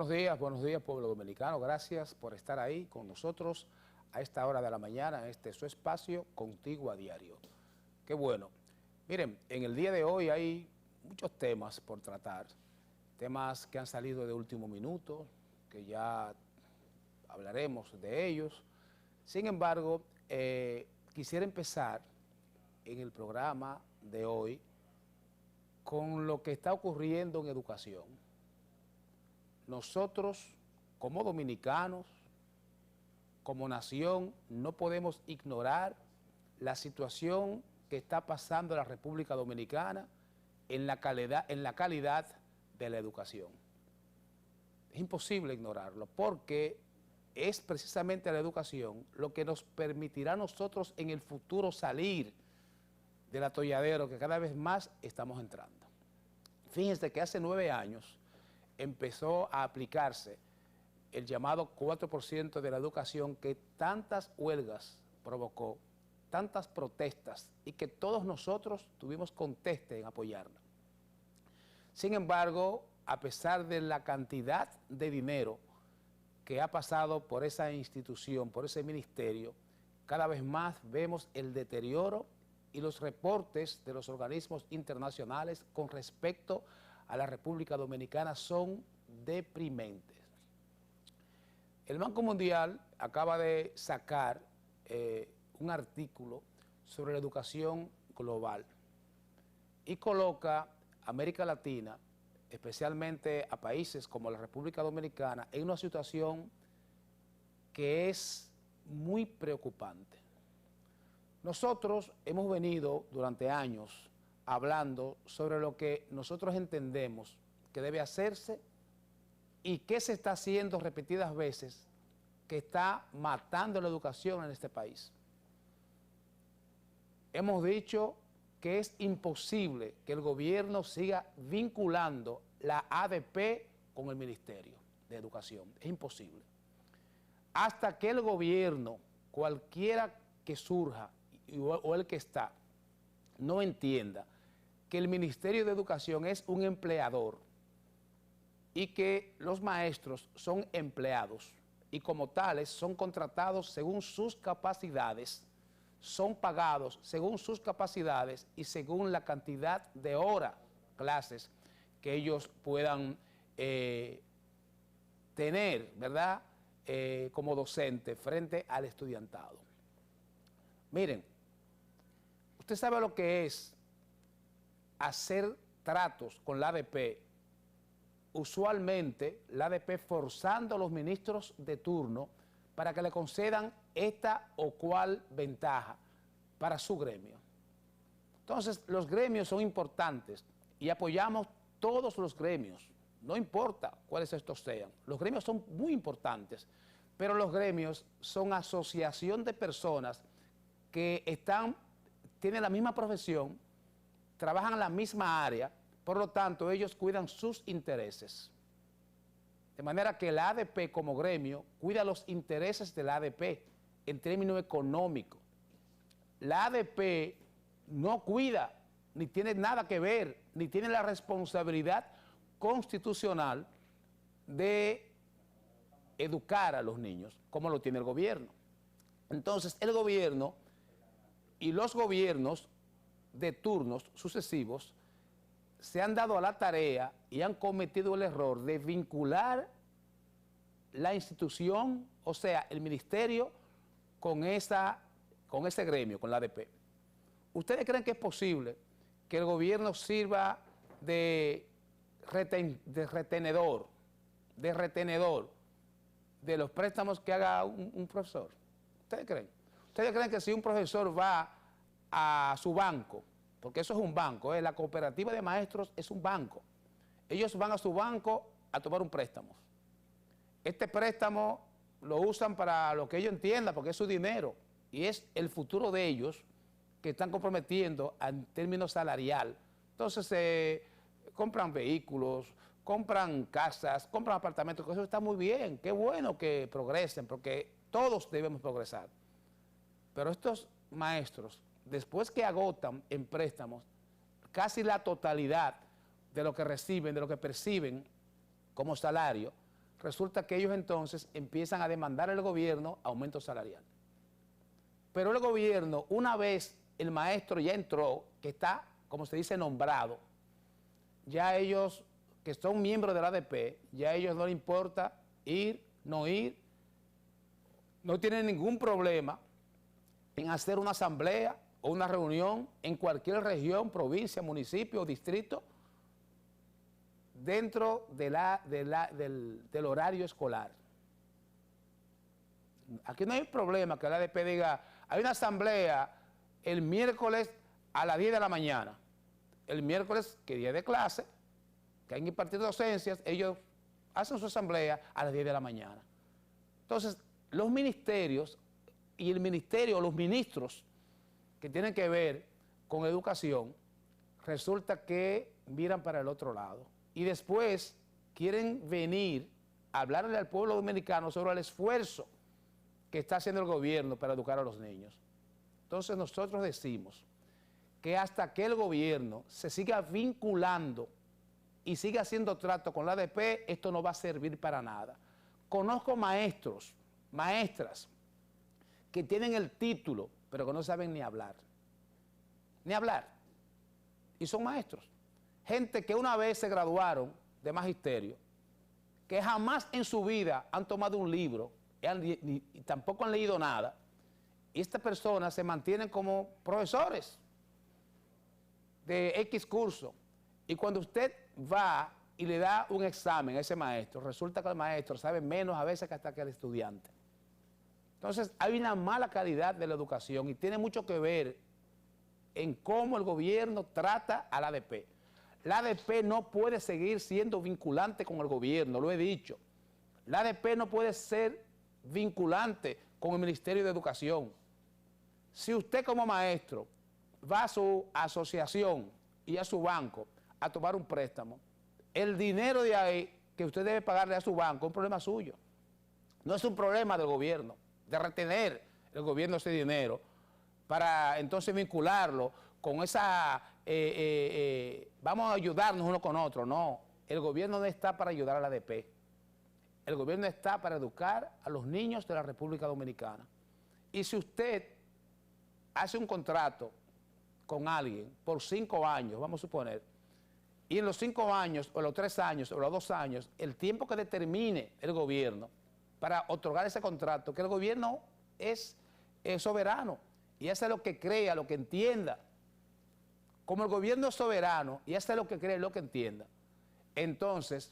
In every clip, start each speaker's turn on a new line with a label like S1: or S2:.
S1: buenos días, pueblo dominicano. Gracias por estar ahí con nosotros a esta hora de la mañana, en este su espacio, Contigo a Diario. Qué bueno. Miren, en el día de hoy hay muchos temas por tratar, temas que han salido de último minuto, que ya hablaremos de ellos. Sin embargo, quisiera empezar en el programa de hoy con lo que está ocurriendo en educación. Nosotros, como dominicanos, como nación, no podemos ignorar la situación que está pasando en la República Dominicana en la calidad de la educación. Es imposible ignorarlo porque es precisamente la educación lo que nos permitirá a nosotros en el futuro salir del atolladero que cada vez más estamos entrando. Fíjense que hace 9 años empezó a aplicarse el llamado 4% de la educación que tantas huelgas provocó, tantas protestas y que todos nosotros tuvimos conteste en apoyarla. Sin embargo, a pesar de la cantidad de dinero que ha pasado por esa institución, por ese ministerio, cada vez más vemos el deterioro y los reportes de los organismos internacionales con respecto a la República Dominicana son deprimentes. El Banco Mundial acaba de sacar un artículo sobre la educación global y coloca a América Latina, especialmente a países como la República Dominicana, en una situación que es muy preocupante. Nosotros hemos venido durante años hablando sobre lo que nosotros entendemos que debe hacerse y qué se está haciendo repetidas veces que está matando la educación en este país. Hemos dicho que es imposible que el gobierno siga vinculando la ADP con el Ministerio de Educación. Es imposible. Hasta que el gobierno, cualquiera que surja o el que está, no entienda que el Ministerio de Educación es un empleador y que los maestros son empleados y como tales son contratados según sus capacidades, son pagados según sus capacidades y según la cantidad de horas, clases que ellos puedan tener, ¿verdad?, como docente frente al estudiantado. Miren, usted sabe lo que es hacer tratos con la ADP, usualmente la ADP forzando a los ministros de turno para que le concedan esta o cual ventaja para su gremio. Entonces, los gremios son importantes y apoyamos todos los gremios, no importa cuáles estos sean. Los gremios son muy importantes, pero los gremios son asociación de personas que tienen la misma profesión, trabajan en la misma área, por lo tanto ellos cuidan sus intereses. De manera que la ADP como gremio cuida los intereses de la ADP en términos económicos. La ADP no cuida, ni tiene nada que ver, ni tiene la responsabilidad constitucional de educar a los niños, como lo tiene el gobierno. Entonces el gobierno y los gobiernos de turnos sucesivos se han dado a la tarea y han cometido el error de vincular la institución, o sea, el ministerio, con ese gremio, con la ADP. ¿Ustedes creen que es posible que el gobierno sirva de retenedor de los préstamos que haga un profesor? ¿Ustedes creen? ¿Ustedes creen que si un profesor va a su banco, porque eso es un banco, la cooperativa de maestros es un banco, ellos van a su banco a tomar un préstamo? Este préstamo lo usan para lo que ellos entiendan, porque es su dinero y es el futuro de ellos que están comprometiendo en términos salarial. Entonces compran vehículos, compran casas, compran apartamentos, que eso está muy bien, qué bueno que progresen, porque todos debemos progresar. Pero estos maestros, después que agotan en préstamos casi la totalidad de lo que reciben, de lo que perciben como salario, resulta que ellos entonces empiezan a demandar al gobierno aumento salarial. Pero el gobierno, una vez el maestro ya entró, que está, como se dice, nombrado, ya ellos, que son miembros de la ADP, ya a ellos no les importa ir, no tienen ningún problema en hacer una asamblea o una reunión en cualquier región, provincia, municipio o distrito dentro del horario escolar. Aquí no hay problema que la ADP diga, hay una asamblea el miércoles a las 10 de la mañana. El miércoles, que día de clase, que hay que impartir docencias, ellos hacen su asamblea a las 10 de la mañana. Entonces, los ministerios y el ministerio, los ministros que tienen que ver con educación, resulta que miran para el otro lado. Y después quieren venir a hablarle al pueblo dominicano sobre el esfuerzo que está haciendo el gobierno para educar a los niños. Entonces nosotros decimos que hasta que el gobierno se siga vinculando y siga haciendo trato con la ADP, esto no va a servir para nada. Conozco maestros, maestras, que tienen el título, pero que no saben ni hablar. Ni hablar. Y son maestros. Gente que una vez se graduaron de magisterio, que jamás en su vida han tomado un libro y tampoco han leído nada, y estas personas se mantienen como profesores de X curso, y cuando usted va y le da un examen a ese maestro, resulta que el maestro sabe menos a veces que hasta que el estudiante. Entonces hay una mala calidad de la educación y tiene mucho que ver en cómo el gobierno trata a la ADP. La ADP no puede seguir siendo vinculante con el gobierno, lo he dicho. La ADP no puede ser vinculante con el Ministerio de Educación. Si usted como maestro va a su asociación y a su banco a tomar un préstamo, el dinero de ahí que usted debe pagarle a su banco es un problema suyo. No es un problema del gobierno, de retener el gobierno ese dinero para entonces vincularlo con esa, vamos a ayudarnos uno con otro. No, el gobierno no está para ayudar a la ADP. El gobierno está para educar a los niños de la República Dominicana. Y si usted hace un contrato con alguien por 5 años, vamos a suponer, y en los 5 años, o los 3 años, o los 2 años, el tiempo que determine el gobierno para otorgar ese contrato, que el gobierno es soberano y hace lo que crea, lo que entienda. Como el gobierno es soberano y hace lo que cree, lo que entienda, entonces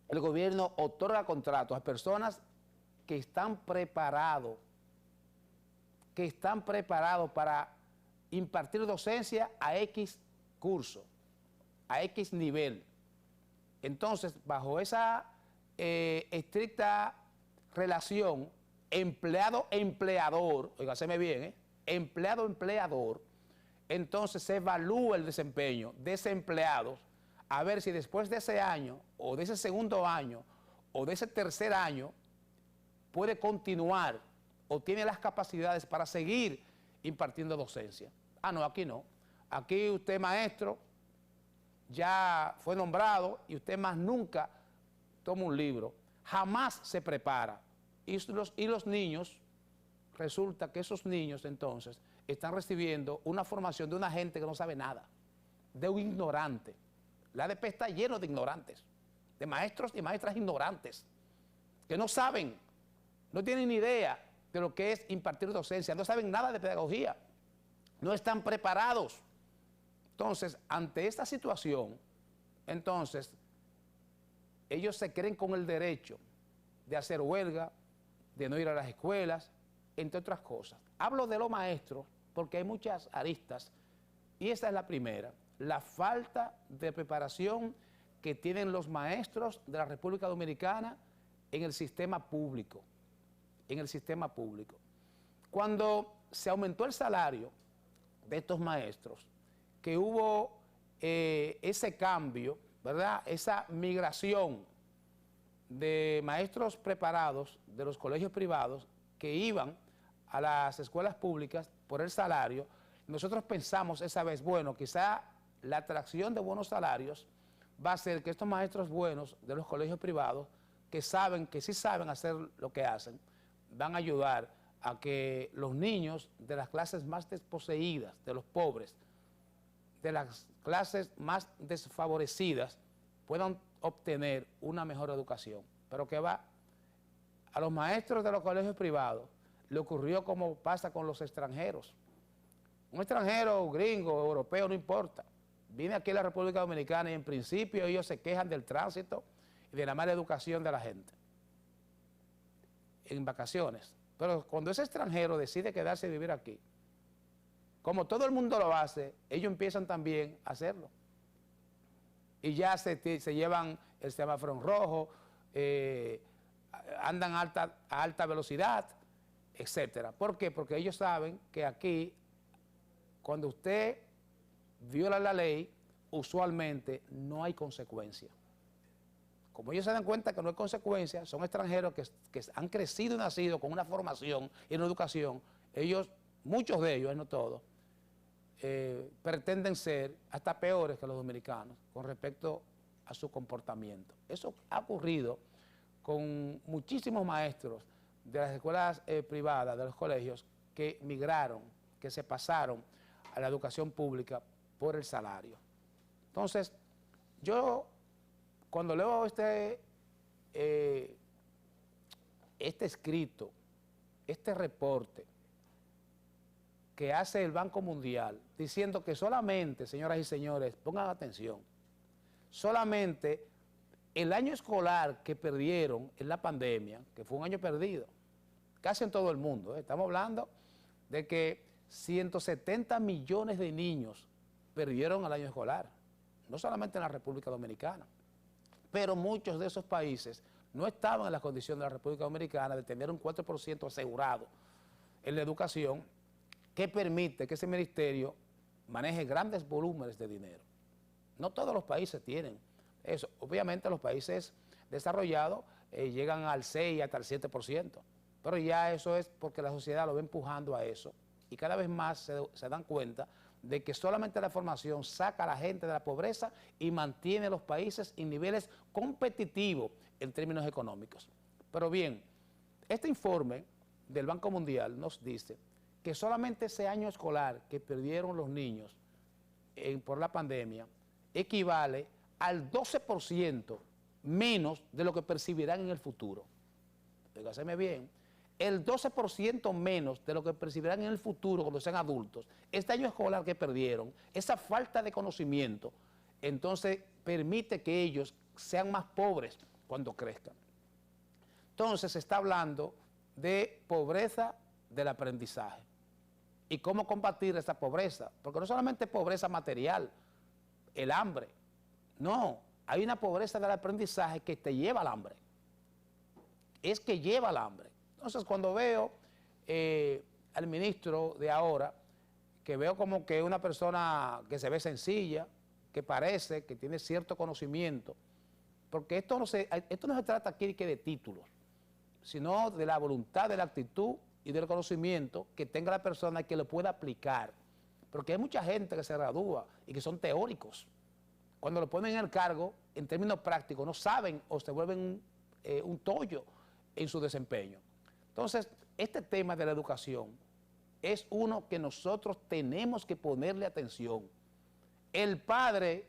S1: el gobierno otorga contratos a personas que están preparados para impartir docencia a X curso, a X nivel. Entonces, bajo esa estricta relación empleado-empleador, oígaseme bien, empleado-empleador, entonces se evalúa el desempeño de ese empleado a ver si después de ese año, o de ese segundo año, o de ese tercer año, puede continuar o tiene las capacidades para seguir impartiendo docencia. Ah, no, aquí no. Aquí usted, maestro, ya fue nombrado y usted más nunca toma un libro, jamás se prepara. Y los niños, resulta que esos niños entonces están recibiendo una formación de una gente que no sabe nada, de un ignorante. La ADP está lleno de ignorantes, de maestros y maestras ignorantes, que no saben, no tienen ni idea de lo que es impartir docencia, no saben nada de pedagogía, no están preparados. Entonces, ante esta situación, entonces, ellos se creen con el derecho de hacer huelga, de no ir a las escuelas, entre otras cosas. Hablo de los maestros porque hay muchas aristas y esta es la primera, la falta de preparación que tienen los maestros de la República Dominicana en el sistema público, Cuando se aumentó el salario de estos maestros, que hubo ese cambio, ¿verdad? Esa migración de maestros preparados de los colegios privados que iban a las escuelas públicas por el salario, nosotros pensamos esa vez, bueno, quizá la atracción de buenos salarios va a hacer que estos maestros buenos de los colegios privados que saben, que sí saben hacer lo que hacen, van a ayudar a que los niños de las clases más desposeídas, de los pobres, de las clases más desfavorecidas, puedan obtener una mejor educación. Pero que va, a los maestros de los colegios privados le ocurrió como pasa con los extranjeros. Un extranjero, gringo, europeo, no importa, viene aquí a la República Dominicana y en principio ellos se quejan del tránsito y de la mala educación de la gente en vacaciones. Pero cuando ese extranjero decide quedarse a vivir aquí, como todo el mundo lo hace, ellos empiezan también a hacerlo. Y ya se llevan el semáforo en rojo, andan a alta velocidad, etcétera. ¿Por qué? Porque ellos saben que aquí, cuando usted viola la ley, usualmente no hay consecuencia. Como ellos se dan cuenta que no hay consecuencia, son extranjeros que han crecido y nacido con una formación y una educación, ellos, muchos de ellos, no todos, pretenden ser hasta peores que los dominicanos con respecto a su comportamiento. Eso ha ocurrido con muchísimos maestros de las escuelas privadas, de los colegios, que migraron, que se pasaron a la educación pública por el salario. Entonces, yo cuando leo este escrito, este reporte que hace el Banco Mundial, diciendo que solamente, señoras y señores, pongan atención, solamente el año escolar que perdieron en la pandemia, que fue un año perdido, casi en todo el mundo, estamos hablando de que 170 millones de niños perdieron el año escolar, no solamente en la República Dominicana, pero muchos de esos países no estaban en las condiciones de la República Dominicana de tener un 4% asegurado en la educación que permite que ese ministerio maneje grandes volúmenes de dinero. No todos los países tienen eso. Obviamente los países desarrollados llegan al 6 hasta el 7%, pero ya eso es porque la sociedad lo va empujando a eso y cada vez más se dan cuenta de que solamente la formación saca a la gente de la pobreza y mantiene a los países en niveles competitivos en términos económicos. Pero bien, este informe del Banco Mundial nos dice que solamente ese año escolar que perdieron los niños por la pandemia equivale al 12% menos de lo que percibirán en el futuro. Dígaseme bien, el 12% menos de lo que percibirán en el futuro cuando sean adultos, este año escolar que perdieron, esa falta de conocimiento, entonces permite que ellos sean más pobres cuando crezcan. Entonces se está hablando de pobreza del aprendizaje y cómo combatir esa pobreza, porque no solamente pobreza material, el hambre, no, hay una pobreza del aprendizaje que te lleva al hambre, es que lleva al hambre. Entonces, cuando veo al ministro de ahora, que veo como que es una persona que se ve sencilla, que parece que tiene cierto conocimiento, porque esto no se trata aquí que de títulos, sino de la voluntad, de la actitud y del conocimiento que tenga la persona y que lo pueda aplicar. Porque hay mucha gente que se gradúa y que son teóricos. Cuando lo ponen en el cargo, en términos prácticos, no saben o se vuelven un tollo en su desempeño. Entonces, este tema de la educación es uno que nosotros tenemos que ponerle atención. El padre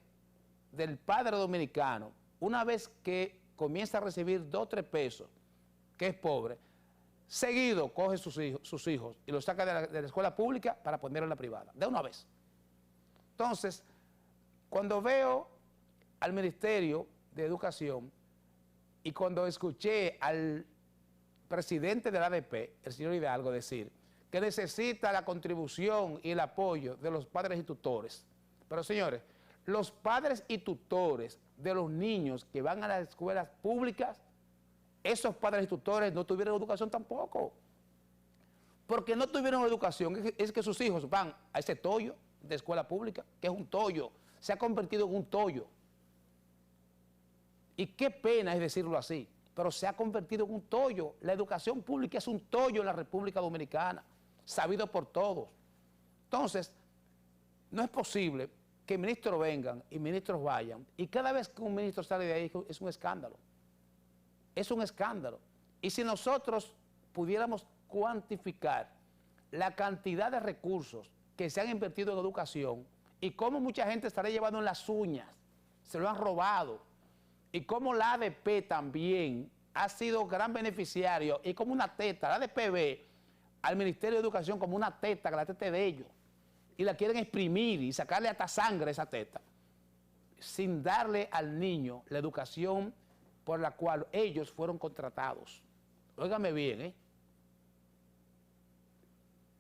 S1: del padre dominicano, una vez que comienza a recibir 2 o 3 pesos, que es pobre, seguido coge sus hijos y los saca de la escuela pública para ponerlo en la privada, de una vez. Entonces, cuando veo al Ministerio de Educación y cuando escuché al presidente de la ADP, el señor Hidalgo, decir que necesita la contribución y el apoyo de los padres y tutores. Pero señores, los padres y tutores de los niños que van a las escuelas públicas, esos padres y tutores no tuvieron educación tampoco. Porque no tuvieron educación, es que sus hijos van a ese tollo de escuela pública, que es un tollo, se ha convertido en un tollo. Y qué pena es decirlo así, pero se ha convertido en un tollo. La educación pública es un tollo en la República Dominicana, sabido por todos. Entonces, no es posible que ministros vengan y ministros vayan, y cada vez que un ministro sale de ahí es un escándalo. es un escándalo. Y si nosotros pudiéramos cuantificar la cantidad de recursos que se han invertido en educación y cómo mucha gente estará llevando en las uñas, se lo han robado, y cómo la ADP también ha sido gran beneficiario y como una teta, la ADP ve al Ministerio de Educación como una teta, que la teta es de ellos, y la quieren exprimir y sacarle hasta sangre a esa teta, sin darle al niño la educación por la cual ellos fueron contratados. Óigame bien, ¿eh?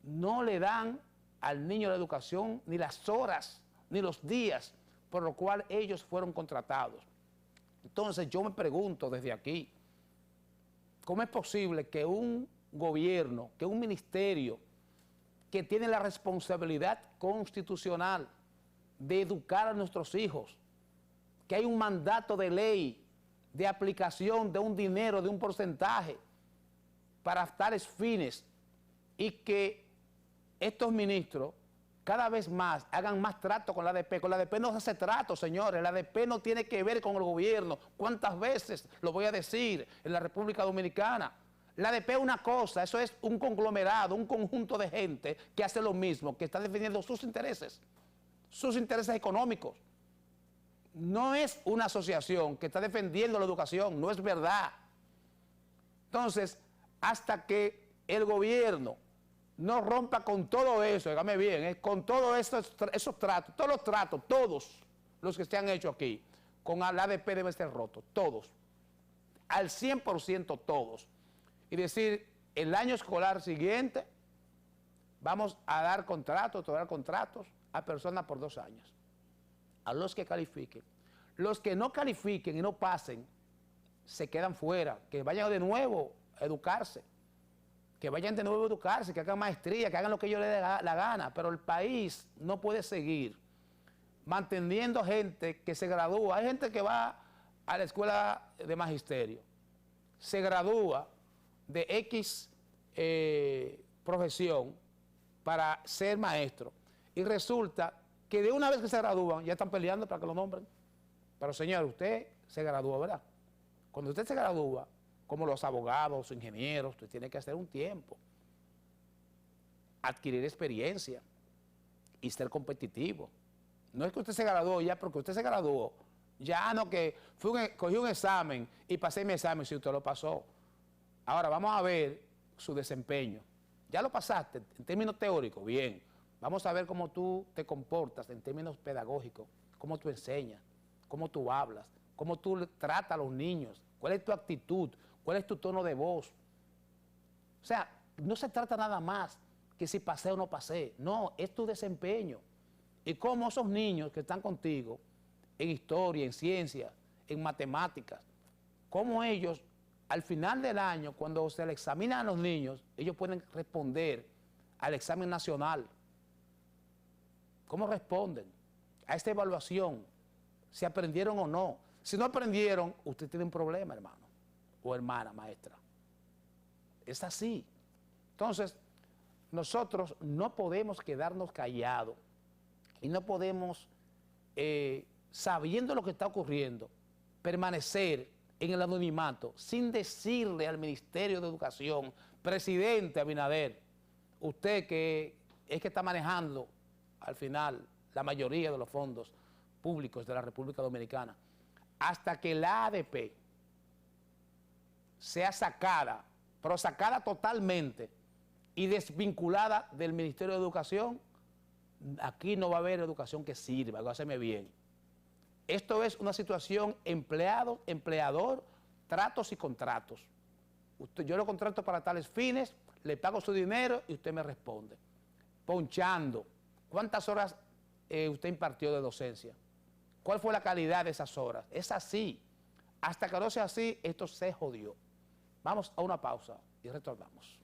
S1: No le dan al niño la educación, ni las horas, ni los días por lo cual ellos fueron contratados. Entonces yo me pregunto desde aquí, ¿cómo es posible que un gobierno, que un ministerio que tiene la responsabilidad constitucional de educar a nuestros hijos, que hay un mandato de ley de aplicación de un dinero, de un porcentaje para tales fines, y que estos ministros cada vez más hagan más trato con la ADP? Con la ADP no se hace trato, señores. La ADP no tiene que ver con el gobierno. ¿Cuántas veces lo voy a decir en la República Dominicana? La ADP es una cosa, eso es un conglomerado, un conjunto de gente que hace lo mismo, que está defendiendo sus intereses económicos. No es una asociación que está defendiendo la educación, no es verdad. Entonces, hasta que el gobierno no rompa con todo eso, dígame bien, con todos esos tratos, todos los que se han hecho aquí, con la ADP deben ser rotos, todos, al 100% todos. Y decir, el año escolar siguiente vamos a dar contratos, a personas por 2 años, a los que califiquen. Los que no califiquen y no pasen, se quedan fuera, que vayan de nuevo a educarse. Que vayan de nuevo a educarse, que hagan maestría, que hagan lo que ellos les dé la gana, pero el país no puede seguir manteniendo gente que se gradúa. Hay gente que va a la escuela de magisterio, se gradúa de X profesión para ser maestro, y resulta que de una vez que se gradúan ya están peleando para que lo nombren. Pero señor, usted se gradúa, ¿verdad? Cuando usted se gradúa, como los abogados, los ingenieros, usted tiene que hacer un tiempo, adquirir experiencia y ser competitivo. No es que usted se graduó ya, porque usted se graduó, ya no, que cogí un examen y pasé mi examen, si usted lo pasó. Ahora vamos a ver su desempeño. Ya lo pasaste en términos teóricos, bien. Vamos a ver cómo tú te comportas en términos pedagógicos, cómo tú enseñas, cómo tú hablas, cómo tú tratas a los niños, cuál es tu actitud, cuál es tu tono de voz. O sea, no se trata nada más que si pasé o no pasé, no, es tu desempeño. Y cómo esos niños que están contigo en historia, en ciencia, en matemáticas, cómo ellos al final del año, cuando se le examinan a los niños, ellos pueden responder al examen nacional. ¿Cómo responden a esta evaluación? Si aprendieron o no. Si no aprendieron, usted tiene un problema, hermano o hermana maestra. Es así. Entonces, nosotros no podemos quedarnos callados y no podemos, sabiendo lo que está ocurriendo, permanecer en el anonimato sin decirle al Ministerio de Educación: presidente Abinader, usted que es que está manejando al final la mayoría de los fondos públicos de la República Dominicana, hasta que la ADP sea sacada, pero sacada totalmente y desvinculada del Ministerio de Educación, aquí no va a haber educación que sirva, hágame bien. Esto es una situación empleado, empleador, tratos y contratos. Yo lo contrato para tales fines, le pago su dinero y usted me responde. Ponchando. ¿Cuántas horas usted impartió de docencia? ¿Cuál fue la calidad de esas horas? Es así. Hasta que no sea así, esto se jodió. Vamos a una pausa y retornamos.